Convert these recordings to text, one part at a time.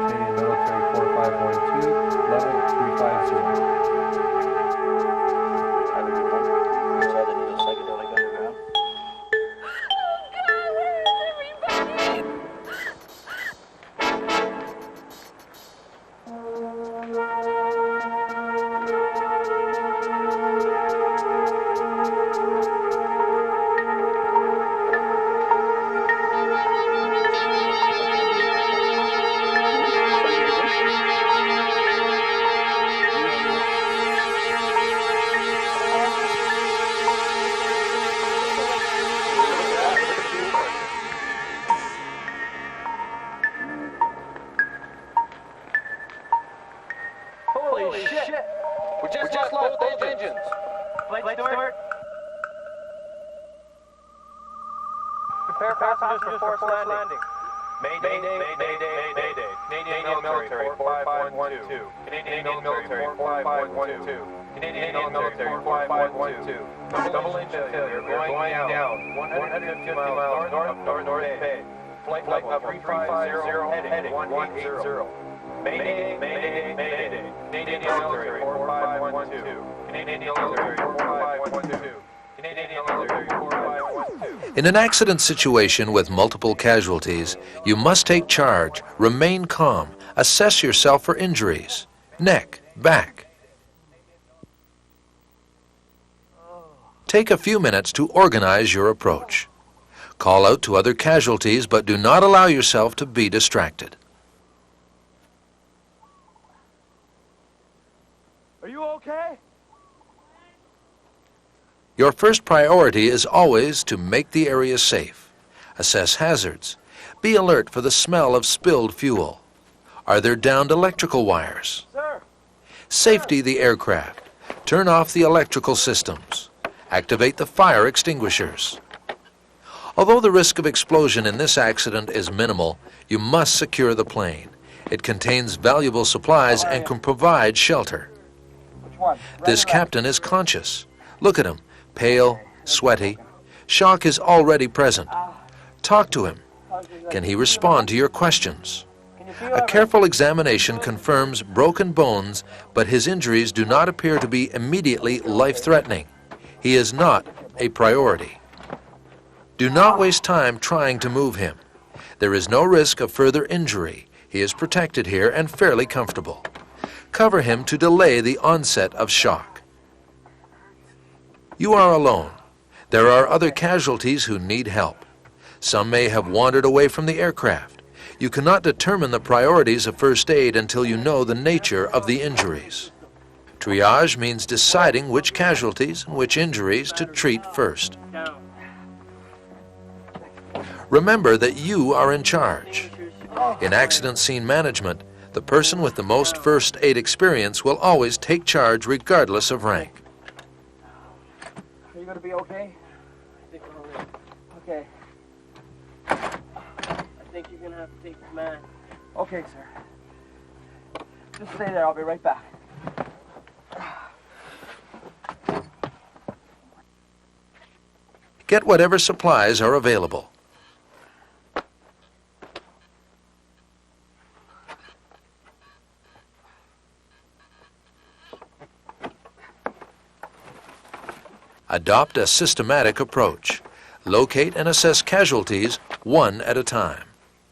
Canadian Military 4512, level 350. Have a good one. Inside the new psychedelic underground. Holy shit! We just lost both engines. Flight steward. Prepare passengers for forced landing. Mayday, Mayday. Canadian Military 4512. Canadian Military 4512. Canadian Military 4512. Double engine failure. We're going down 150 miles north Bay. Flight level 350 heading 180. Mayday. Canadian Military 4512. Canadian Military 4512. Canadian Military 4512. In an accident situation with multiple casualties, you must take charge, remain calm, assess yourself for injuries, neck, back. Take a few minutes to organize your approach. Call out to other casualties, but do not allow yourself to be distracted. Are you okay? Your first priority is always to make the area safe. Assess hazards. Be alert for the smell of spilled fuel. Are there downed electrical wires? Sir. Safety the aircraft. Turn off the electrical systems. Activate the fire extinguishers. Although the risk of explosion in this accident is minimal, you must secure the plane. It contains valuable supplies and can provide shelter. This captain is conscious. Look at him, pale, sweaty. Shock is already present. Talk to him. Can he respond to your questions? A careful examination confirms broken bones, but his injuries do not appear to be immediately life-threatening. He is not a priority. Do not waste time trying to move him. There is no risk of further injury. He is protected here and fairly comfortable. Cover him to delay the onset of shock. You are alone. There are other casualties who need help. Some may have wandered away from the aircraft. You cannot determine the priorities of first aid until you know the nature of the injuries. Triage means deciding which casualties and which injuries to treat first. Remember that you are in charge. In accident scene management, the person with the most first aid experience will always take charge regardless of rank. Are you going to be okay? I think we're all right. Okay. I think you're going to have to take command. Okay, sir. Just stay there. I'll be right back. Get whatever supplies are available. Adopt a systematic approach. Locate and assess casualties one at a time.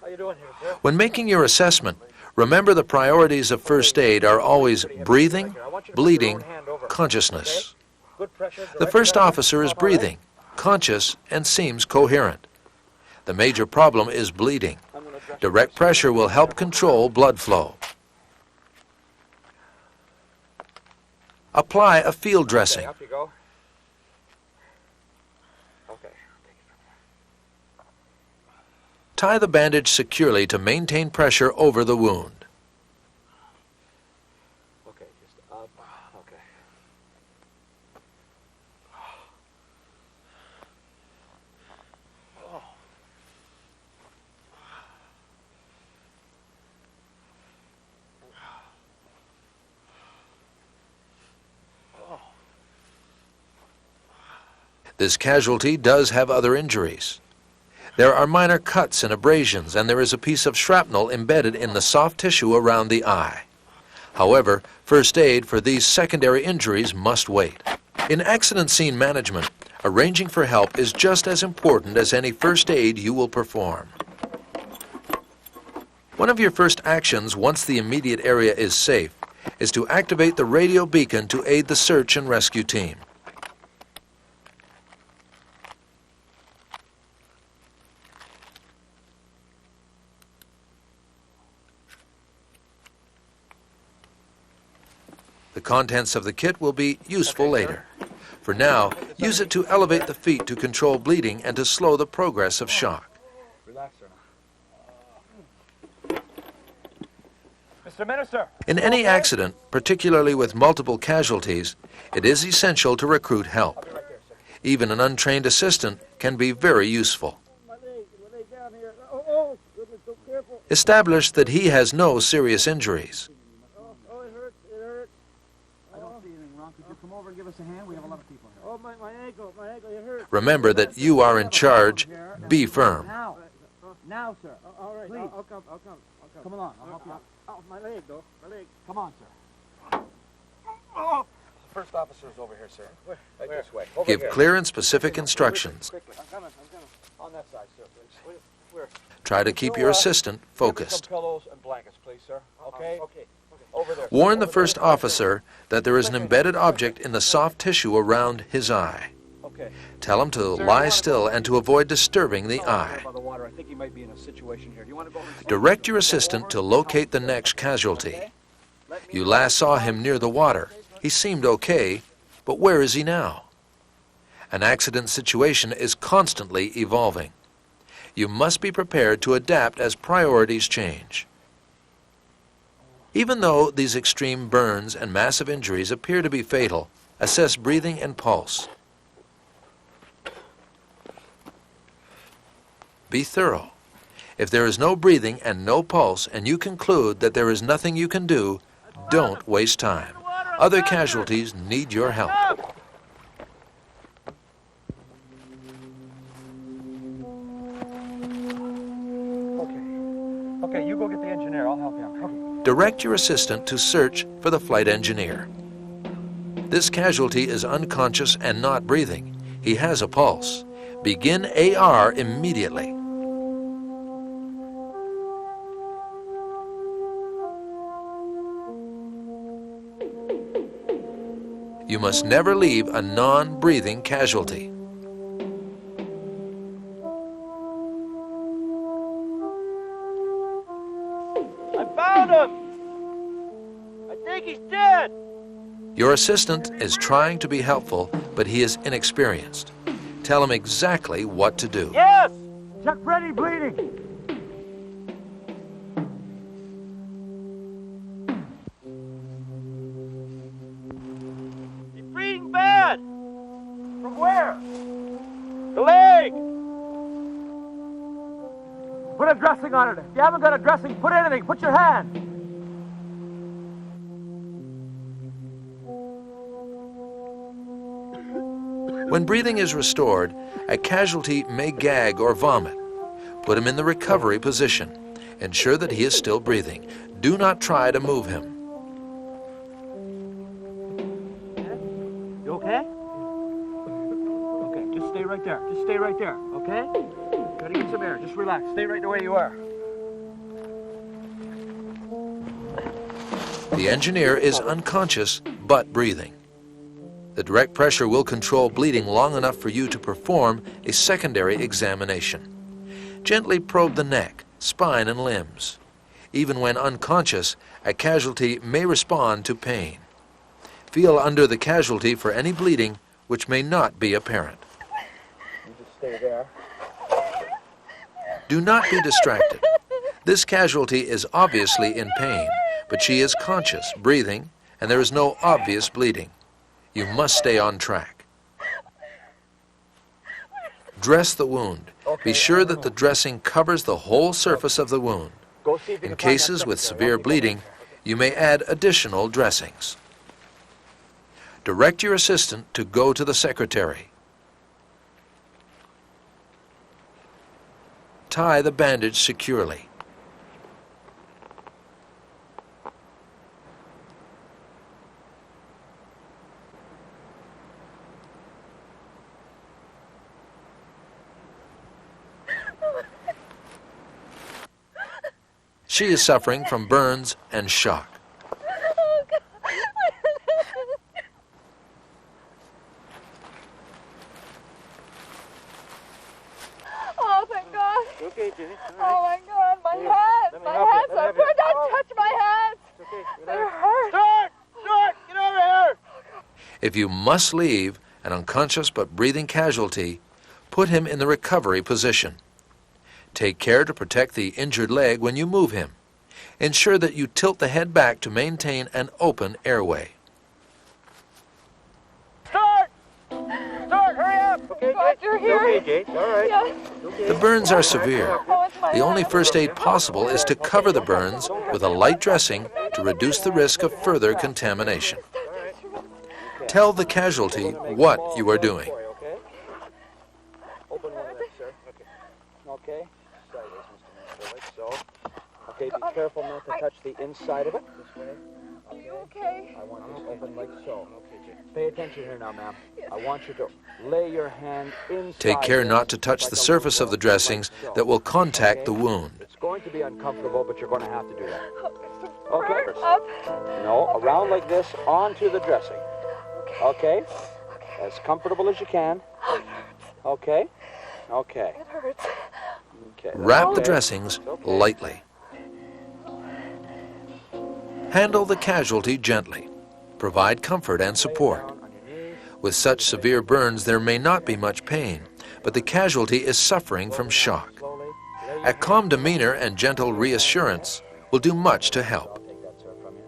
How you doing here, sir? When making your assessment, remember the priorities of first aid are always breathing, bleeding, consciousness. Good pressure. The first officer is breathing, conscious, and seems coherent. The major problem is bleeding. Direct pressure will help control blood flow. Apply a field dressing. Up you go. Okay. Tie the bandage securely to maintain pressure over the wound. Okay, just up. Okay. This casualty does have other injuries. There are minor cuts and abrasions, and there is a piece of shrapnel embedded in the soft tissue around the eye. However, first aid for these secondary injuries must wait. In accident scene management, arranging for help is just as important as any first aid you will perform. One of your first actions once the immediate area is safe is to activate the radio beacon to aid the search and rescue team. The contents of the kit will be useful later. For now, use it to elevate the feet to control bleeding and to slow the progress of shock. Relax, sir. Mr. Minister! In any accident, particularly with multiple casualties, it is essential to recruit help. Even an untrained assistant can be very useful. Establish that he has no serious injuries. Remember that you are in charge. Be firm. Now, sir. All right, please. I'll come. Come along, I'll help you out. Oh, my leg, though. My leg. Come on, sir. Oh. First officer's over here, sir. Right this way. Over Give here. clear and specific instructions. Quickly. I'm coming. On that side, sir, please. Where? Try to keep your assistant Give me focused. some pillows and blankets, please, sir. Okay? Okay. Over there. Warn the first officer that there is an embedded object in the soft tissue around his eye. Okay. Tell him to lie still and to avoid disturbing the eye. By the water. I think he might be in a situation here. Do you want to go over and Direct your assistant to locate the next casualty. You last saw him near the water. He seemed okay, but where is he now? An accident situation is constantly evolving. You must be prepared to adapt as priorities change. Even though these extreme burns and massive injuries appear to be fatal, assess breathing and pulse. Be thorough. If there is no breathing and no pulse, and you conclude that there is nothing you can do, don't waste time. Other casualties need your help. Okay, you go get the engineer. I'll help you out. Okay. Direct your assistant to search for the flight engineer. This casualty is unconscious and not breathing. He has a pulse. Begin AR immediately. You must never leave a non-breathing casualty. I found him! I think he's dead! Your assistant is trying to be helpful, but he is inexperienced. Tell him exactly what to do. Yes! Check for any bleeding. He's breathing bad! From where? The leg! Put a dressing on it. If you haven't got a dressing, put anything. Put your hand. When breathing is restored, a casualty may gag or vomit. Put him in the recovery position. Ensure that he is still breathing. Do not try to move him. You okay? Okay, just stay right there. Just stay right there, okay? Gotta get some air. Just relax. Stay right the way you are. The engineer is unconscious but breathing. The direct pressure will control bleeding long enough for you to perform a secondary examination. Gently probe the neck, spine, and limbs. Even when unconscious, a casualty may respond to pain. Feel under the casualty for any bleeding which may not be apparent. You just stay there. Do not be distracted. This casualty is obviously in pain, but she is conscious, breathing, and there is no obvious bleeding. You must stay on track. Dress the wound. Be sure that the dressing covers the whole surface of the wound. Go see if you In can find that cases with secretary. severe bleeding, you may add additional dressings. Direct your assistant to go to the secretary. tie the bandage securely. She is suffering from burns and shock. Oh, thank God. Okay, Jenny. Oh, my God, my hands. My hands are burned. Don't touch my hands. Okay, They hurt. Start! Get over here! If you must leave an unconscious but breathing casualty, put him in the recovery position. Take care to protect the injured leg when you move him. Ensure that you tilt the head back to maintain an open airway. Start! Hurry up! Okay, God, you're here. Okay, Jade. All right. Yes. The burns are severe. Oh, it's my The only head. first aid possible is to cover the burns with a light dressing to reduce the risk of further contamination. Tell the casualty what you are doing. Okay? Open one of them, sir. Okay. Okay. Sideways, Mr. Minister, like so. Okay, be careful not to touch the inside of it. This way. Are you okay? I want this open like so. Pay attention here now, ma'am. I want you to lay your hand inside. Take care this not to touch like the a surface of the dressings that will contact the wound. It's going to be uncomfortable, but you're going to have to do that. Okay. Okay. Up. No, around like this, onto the dressing. Okay? As comfortable as you can. Okay? Okay. It hurts. Okay. Wrap the Okay. dressings Okay. lightly. Handle the casualty gently. Provide comfort and support. Down on your knees. With such severe burns, there may not be much pain, but the casualty is suffering from shock. Slowly. Lay your A calm demeanor and gentle reassurance will do much to help. I'll take that, sir, from you.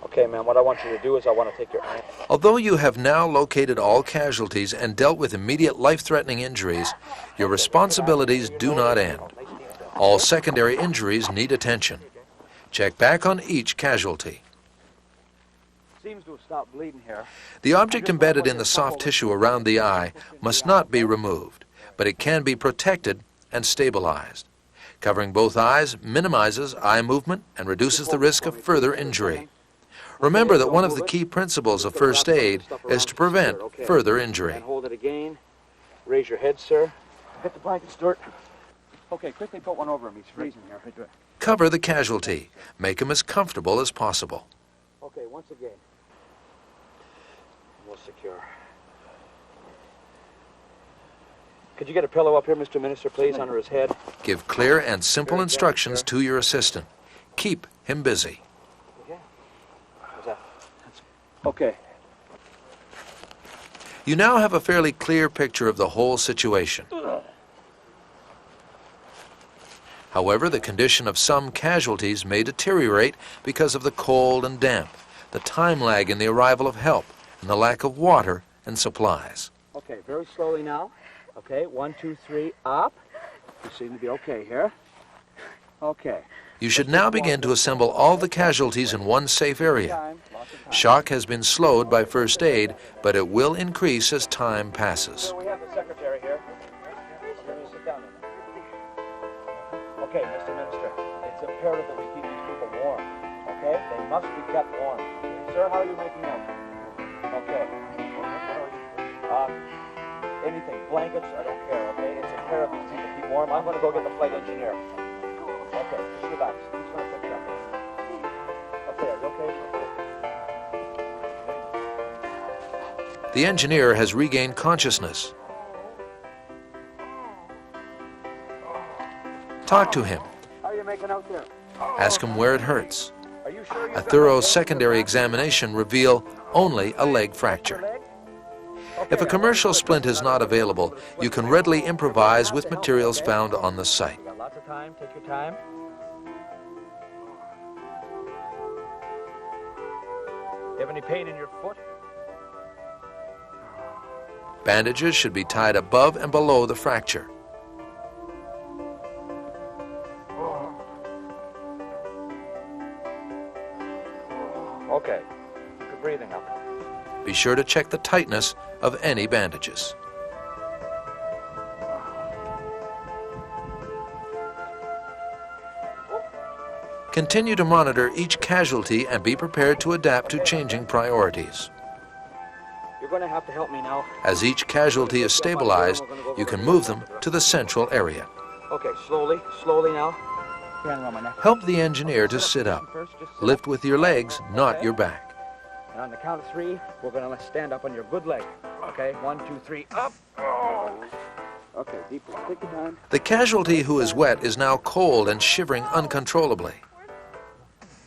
Okay, ma'am, what I want you to do is I want to take your hand. Although you have now located all casualties and dealt with immediate life-threatening injuries, your responsibilities do not end. All secondary injuries need attention. Check back on each casualty. Seems to have stopped bleeding here. The object embedded in the soft tissue around the eye must not be removed, but it can be protected and stabilized. Covering both eyes minimizes eye movement and reduces the risk of further injury. Remember that one of the key principles of first aid is to prevent further injury. And hold it again. Raise your head, sir. Get the blanket, Stuart. Okay, quickly put one over him. He's freezing here. Cover the casualty. Make him as comfortable as possible. Okay, once again. We'll secure. Could you get a pillow up here, Mr. Minister, please, under his head? Give clear and simple instructions to your assistant. Keep him busy. How's that? Okay. You now have a fairly clear picture of the whole situation. However, the condition of some casualties may deteriorate because of the cold and damp, the time lag in the arrival of help, and the lack of water and supplies. Okay, very slowly now. Okay, 1, 2, 3, up. You seem to be okay here. Okay. You should now begin to assemble all the casualties in one safe area. Shock has been slowed by first aid, but it will increase as time passes. We have the secretary here. Sit down. Okay, Mr. Minister, it's imperative that we keep these people warm. Okay? They must be kept warm. Sir, how are you making out? Okay. Anything, blankets, I don't care, okay? It's imperative these people keep warm. I'm going to go get the flight engineer. Okay, just relax. He's going to pick you up. Okay, are you okay? The engineer has regained consciousness. Talk to him. How are you making out there? Ask him where it hurts. Are you sure A thorough secondary examination reveals only a leg fracture. If a commercial splint is not available, you can readily improvise with materials found on the site. You got lots of time. Take your time. You have any pain in your foot? Bandages should be tied above and below the fracture. Okay. Good breathing up. Be sure to check the tightness of any bandages. Continue to monitor each casualty and be prepared to adapt to changing priorities. You're going to have to help me now. As each casualty is stabilized, you can move them to the central area. Okay, slowly now. Hand around my neck. Help the engineer to sit up. Lift with your legs, not your back. And on the count of 3, we're going to stand up on your good leg. Okay, 1, 2, 3, up. Oh. Okay, deep breath. Take your time. The casualty who is wet is now cold and shivering uncontrollably.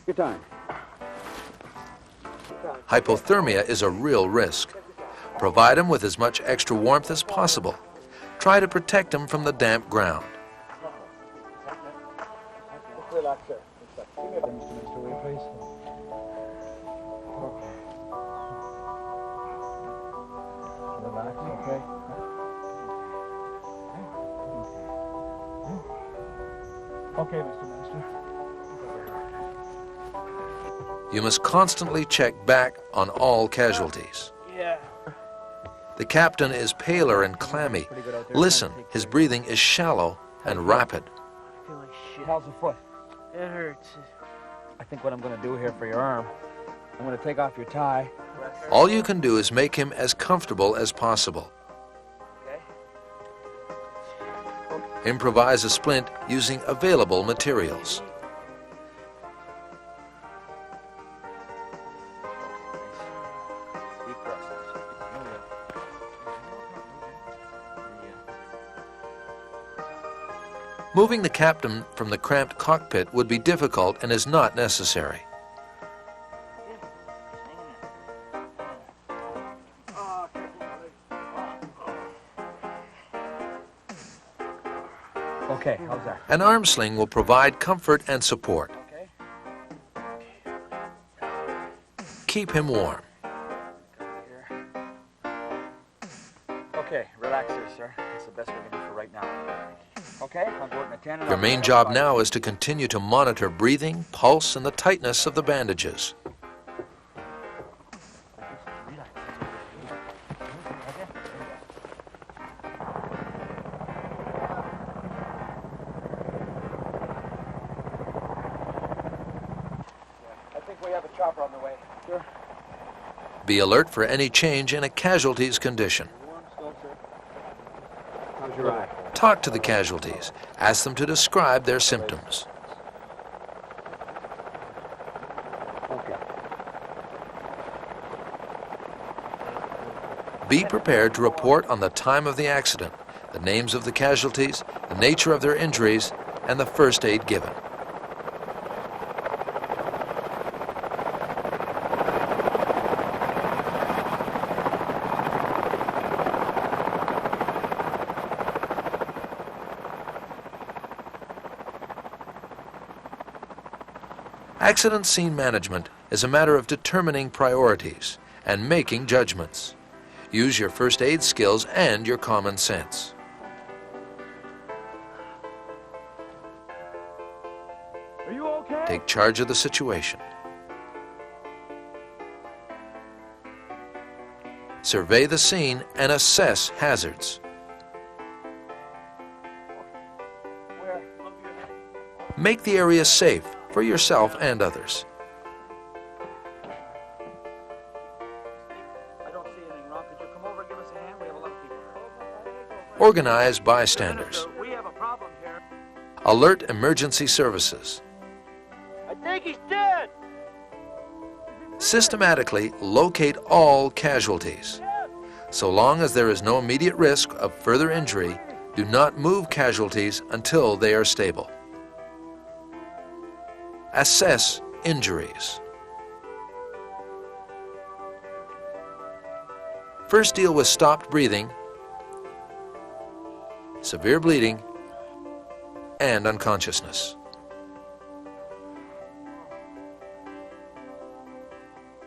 Your time. Hypothermia is a real risk. Provide him with as much extra warmth as possible. Try to protect him from the damp ground. Relax, sir. Relax, okay? Okay, Mr. Master. You must constantly check back on all casualties. Yeah. The captain is paler and clammy. Listen, his breathing is shallow and rapid. I feel like shit. How's the foot? It hurts. I think what I'm going to do here for your arm, I'm going to take off your tie. All you can do is make him as comfortable as possible. Okay? Improvise a splint using available materials. Deep breaths. Moving the captain from the cramped cockpit would be difficult and is not necessary. Okay, how's that? An arm sling will provide comfort and support. Okay. Keep him warm. Okay, relax here, sir. That's the best we can do for right now. Okay, I'm working at 10 and Your I'll main be job on now is to continue to monitor breathing, pulse, and the tightness of the bandages. I think we have a chopper on the way. Sure. Be alert for any change in a casualty's condition. Warm still, sir. How's your eye? Talk to the casualties. Ask them to describe their symptoms. Okay. Be prepared to report on the time of the accident, the names of the casualties, the nature of their injuries, and the first aid given. Accident scene management is a matter of determining priorities and making judgments. Use your first aid skills and your common sense. Are you okay? Take charge of the situation. Survey the scene and assess hazards. Where? Make the area safe for yourself and others. I don't see anything wrong. Could you come over and give us a hand? We have a lot of people. Organize bystanders. We have a problem here. Alert emergency services. I think he's dead. Systematically locate all casualties. So long as there is no immediate risk of further injury, do not move casualties until they are stable. Assess injuries. First deal with stopped breathing, severe bleeding, and unconsciousness.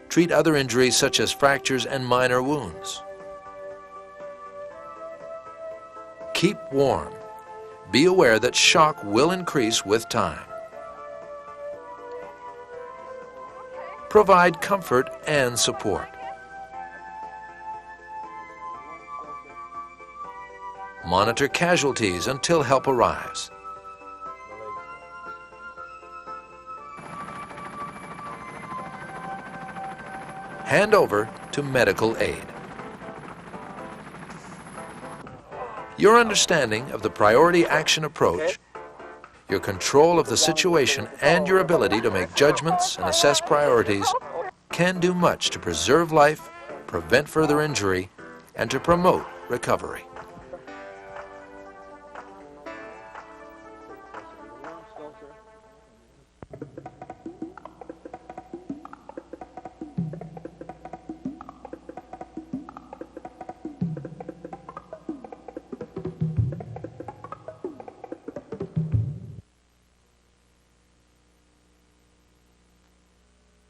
Treat other injuries such as fractures and minor wounds. Keep warm. Be aware that shock will increase with time. Provide comfort and support. Monitor casualties until help arrives. hand over to medical aid. Your understanding of the priority action approach, your control of the situation, and your ability to make judgments and assess priorities can do much to preserve life, prevent further injury, and to promote recovery.